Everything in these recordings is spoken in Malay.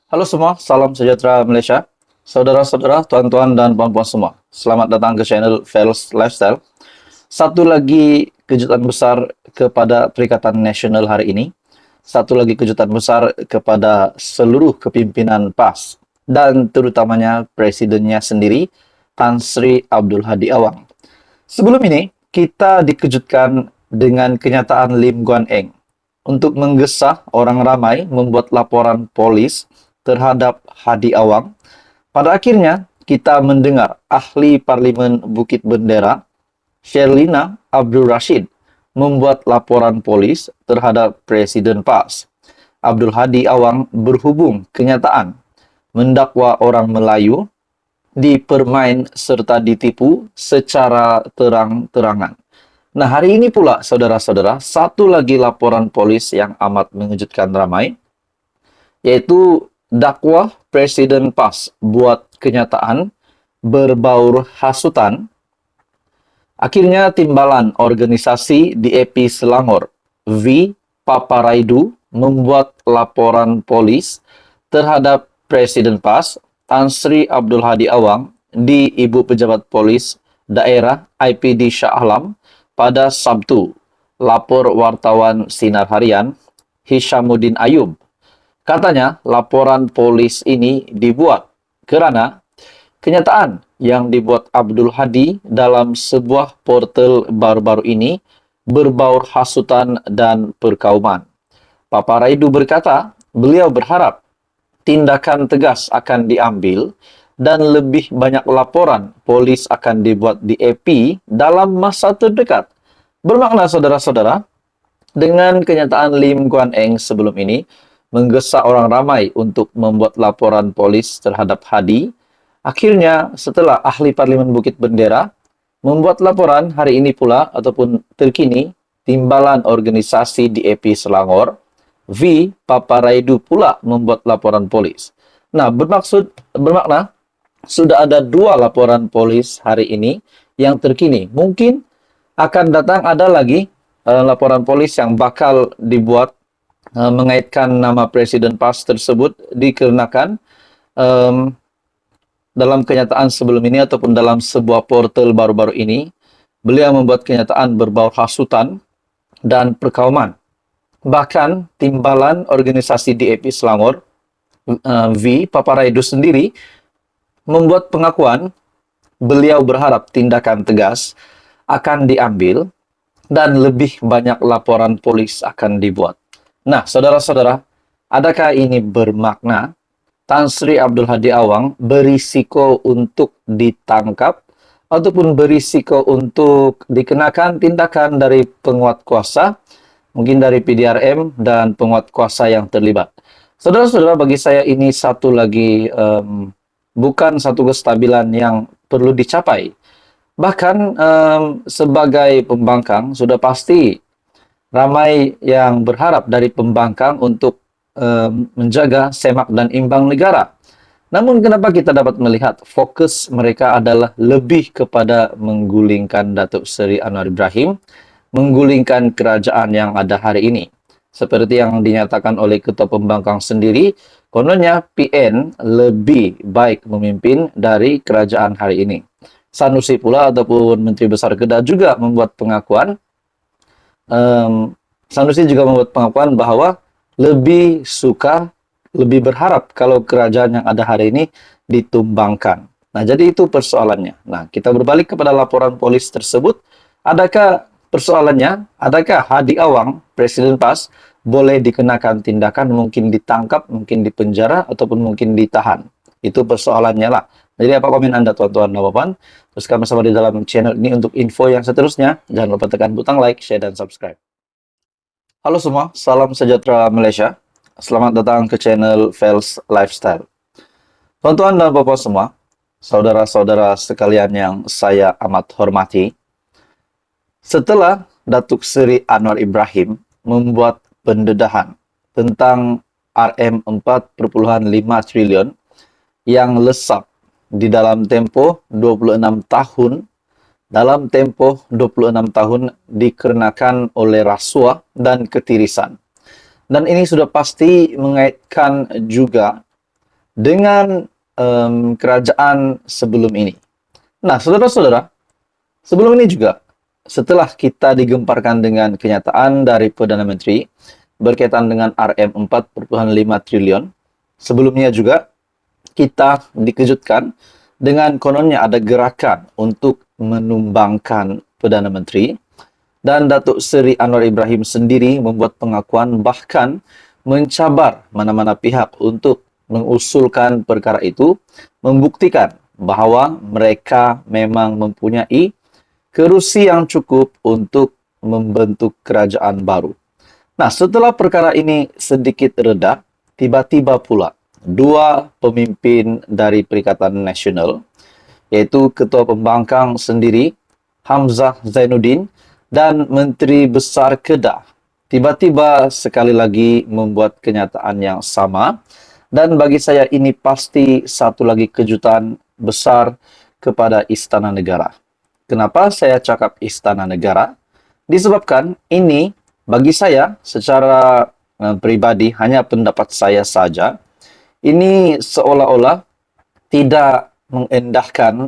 Halo semua, salam sejahtera Malaysia. Saudara-saudara, tuan-tuan dan puan-puan semua. Selamat datang ke channel Fels Lifestyle. Satu lagi kejutan besar kepada Perikatan Nasional hari ini. Satu lagi kejutan besar kepada seluruh kepimpinan PAS dan terutamanya presidennya sendiri, Tan Sri Abdul Hadi Awang. Sebelum ini, kita dikejutkan dengan kenyataan Lim Guan Eng untuk menggesa orang ramai membuat laporan polis terhadap Hadi Awang. Pada akhirnya, kita mendengar ahli Parlimen Bukit Bendera, Sherlina Abdul Rashid, membuat laporan polis terhadap Presiden PAS. Abdul Hadi Awang berhubung kenyataan mendakwa orang Melayu dipermain serta ditipu secara terang-terangan. Nah, hari ini pula, saudara-saudara, satu lagi laporan polis yang amat mengejutkan ramai, yaitu dakwah Presiden PAS buat kenyataan berbaur hasutan. Akhirnya timbalan organisasi DAP Selangor, V. Paparaidu, membuat laporan polis terhadap Presiden PAS, Tan Sri Abdul Hadi Awang, di Ibu Pejabat Polis Daerah IPD Shah Alam pada Sabtu. Lapor wartawan Sinar Harian, Hishamuddin Ayub. Katanya, laporan polis ini dibuat kerana kenyataan yang dibuat Abdul Hadi dalam sebuah portal baru-baru ini berbaur hasutan dan perkauman. Paparaidu berkata, beliau berharap tindakan tegas akan diambil dan lebih banyak laporan polis akan dibuat di AP dalam masa terdekat. Bermakna, saudara-saudara, dengan kenyataan Lim Guan Eng sebelum ini, menggesa orang ramai untuk membuat laporan polis terhadap Hadi. Akhirnya, setelah ahli Parlimen Bukit Bendera membuat laporan hari ini pula ataupun terkini, timbalan organisasi DAP Selangor, V. Paparaidu pula membuat laporan polis. Nah, bermakna, sudah ada dua laporan polis hari ini yang terkini. Mungkin akan datang ada lagi laporan polis yang bakal dibuat mengaitkan nama Presiden PAS tersebut dikarenakan dalam kenyataan sebelum ini ataupun dalam sebuah portal baru-baru ini, beliau membuat kenyataan berbau hasutan dan perkauman. Bahkan timbalan organisasi DAP Selangor, V. Paparaidu sendiri, membuat pengakuan beliau berharap tindakan tegas akan diambil dan lebih banyak laporan polis akan dibuat. Nah, saudara-saudara, adakah ini bermakna Tan Sri Abdul Hadi Awang berisiko untuk ditangkap ataupun berisiko untuk dikenakan tindakan dari penguat kuasa, mungkin dari PDRM dan penguat kuasa yang terlibat? Saudara-saudara, bagi saya ini satu lagi bukan satu kestabilan yang perlu dicapai. Bahkan sebagai pembangkang, sudah pasti ramai yang berharap dari pembangkang untuk menjaga semak dan imbang negara. Namun kenapa kita dapat melihat fokus mereka adalah lebih kepada menggulingkan Datuk Seri Anwar Ibrahim, menggulingkan kerajaan yang ada hari ini. Seperti yang dinyatakan oleh Ketua Pembangkang sendiri, kononnya PN lebih baik memimpin dari kerajaan hari ini. Sanusi pula ataupun Menteri Besar Kedah juga membuat pengakuan, Sanusi juga membuat pengakuan bahwa lebih suka, lebih berharap kalau kerajaan yang ada hari ini ditumbangkan. Nah, jadi itu persoalannya. Nah, kita berbalik kepada laporan polis tersebut. Adakah persoalannya, adakah Hadi Awang, Presiden PAS, boleh dikenakan tindakan, mungkin ditangkap, mungkin dipenjara, ataupun mungkin ditahan? Itu persoalannya lah. Jadi apa komen Anda, tuan-tuan dan puan? Teruskan bersama di dalam channel ini untuk info yang seterusnya. Jangan lupa tekan butang like, share, dan subscribe. Halo semua, salam sejahtera Malaysia. Selamat datang ke channel Fels Lifestyle. Tuan-tuan dan puan semua, saudara-saudara sekalian yang saya amat hormati, setelah Datuk Seri Anwar Ibrahim membuat pendedahan tentang RM4,5 triliun yang lesap di dalam tempoh 26 tahun, dalam tempoh 26 tahun dikarenakan oleh rasuah dan ketirisan. Dan ini sudah pasti mengaitkan juga dengan kerajaan sebelum ini. Nah, saudara-saudara, sebelum ini juga, setelah kita digemparkan dengan kenyataan dari Perdana Menteri berkaitan dengan RM 4,5 triliun, sebelumnya juga kita dikejutkan dengan kononnya ada gerakan untuk menumbangkan Perdana Menteri, dan Datuk Seri Anwar Ibrahim sendiri membuat pengakuan bahkan mencabar mana-mana pihak untuk mengusulkan perkara itu, membuktikan bahwa mereka memang mempunyai kerusi yang cukup untuk membentuk kerajaan baru. Nah, setelah perkara ini sedikit reda, tiba-tiba pula dua pemimpin dari Perikatan Nasional, yaitu Ketua Pembangkang sendiri, Hamzah Zainuddin, dan Menteri Besar Kedah, tiba-tiba sekali lagi membuat kenyataan yang sama. Dan bagi saya ini pasti satu lagi kejutan besar kepada Istana Negara. Kenapa saya cakap Istana Negara? Disebabkan ini bagi saya secara pribadi, hanya pendapat saya saja, ini seolah-olah tidak mengendahkan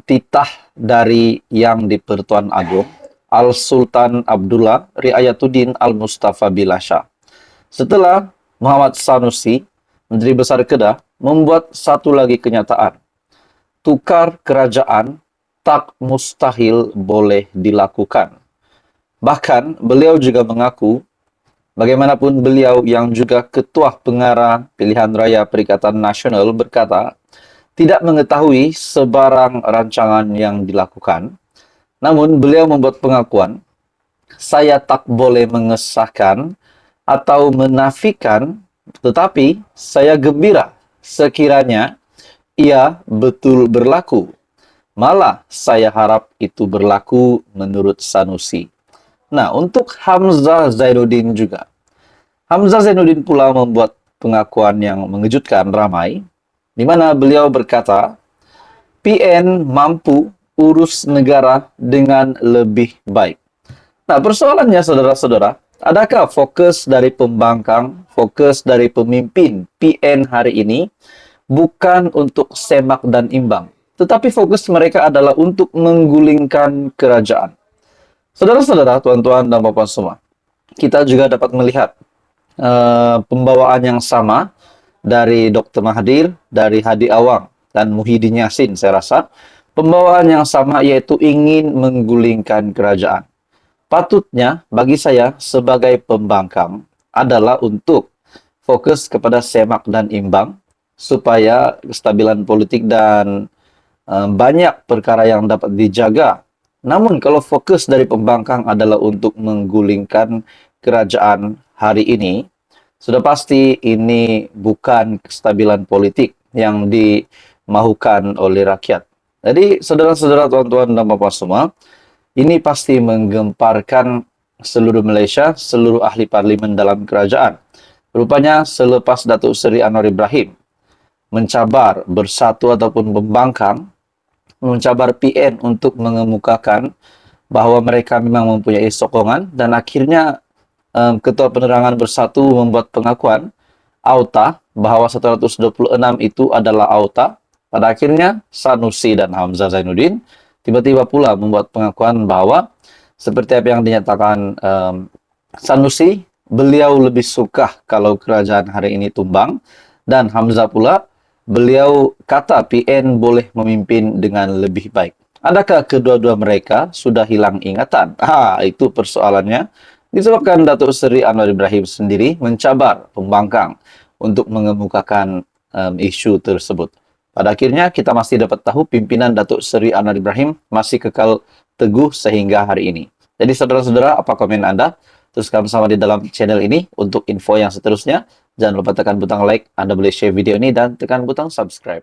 titah dari Yang di-Pertuan Agong Al-Sultan Abdullah Riayatuddin Al-Mustafa Bilasha. Setelah Muhammad Sanusi, Menteri Besar Kedah, membuat satu lagi kenyataan. Tukar kerajaan tak mustahil boleh dilakukan. Bahkan beliau juga mengaku, bagaimanapun beliau yang juga Ketua Pengarah Pilihan Raya Perikatan Nasional berkata, tidak mengetahui sebarang rancangan yang dilakukan. Namun beliau membuat pengakuan, saya tak boleh mengesahkan atau menafikan, tetapi saya gembira sekiranya ia betul berlaku. Malah saya harap itu berlaku menurut Sanusi. Nah, untuk Hamzah Zainuddin juga. Hamzah Zainuddin pula membuat pengakuan yang mengejutkan ramai, di mana beliau berkata, PN mampu urus negara dengan lebih baik. Nah, persoalannya saudara-saudara, adakah fokus dari pembangkang, fokus dari pemimpin PN hari ini bukan untuk semak dan imbang, tetapi fokus mereka adalah untuk menggulingkan kerajaan. Saudara-saudara, tuan-tuan dan bapak semua, kita juga dapat melihat pembawaan yang sama dari Dr. Mahathir, dari Hadi Awang, dan Muhyiddin Yassin, saya rasa. Pembawaan yang sama yaitu ingin menggulingkan kerajaan. Patutnya bagi saya sebagai pembangkang adalah untuk fokus kepada semak dan imbang supaya kestabilan politik dan banyak perkara yang dapat dijaga. Namun kalau fokus dari pembangkang adalah untuk menggulingkan kerajaan hari ini, sudah pasti ini bukan kestabilan politik yang dimahukan oleh rakyat. Jadi saudara-saudara, tuan-tuan dan bapak semua, ini pasti menggemparkan seluruh Malaysia, seluruh ahli parlimen dalam kerajaan. Rupanya selepas Datuk Seri Anwar Ibrahim mencabar bersatu ataupun membangkang, mencabar PN untuk mengemukakan bahwa mereka memang mempunyai sokongan, dan akhirnya Ketua Penerangan Bersatu membuat pengakuan auta bahwa 126 itu adalah auta. Pada akhirnya Sanusi dan Hamzah Zainuddin tiba-tiba pula membuat pengakuan bahwa seperti apa yang dinyatakan Sanusi, beliau lebih suka kalau kerajaan hari ini tumbang, dan Hamzah pula, beliau kata PN boleh memimpin dengan lebih baik. Adakah kedua-dua mereka sudah hilang ingatan? Itu persoalannya. Disebabkan Datuk Seri Anwar Ibrahim sendiri mencabar pembangkang untuk mengemukakan isu tersebut. Pada akhirnya kita masih dapat tahu pimpinan Datuk Seri Anwar Ibrahim masih kekal teguh sehingga hari ini. Jadi saudara-saudara, apa komen Anda? Teruskan bersama di dalam channel ini untuk info yang seterusnya. Jangan lupa tekan butang like, Anda boleh share video ini, dan tekan butang subscribe.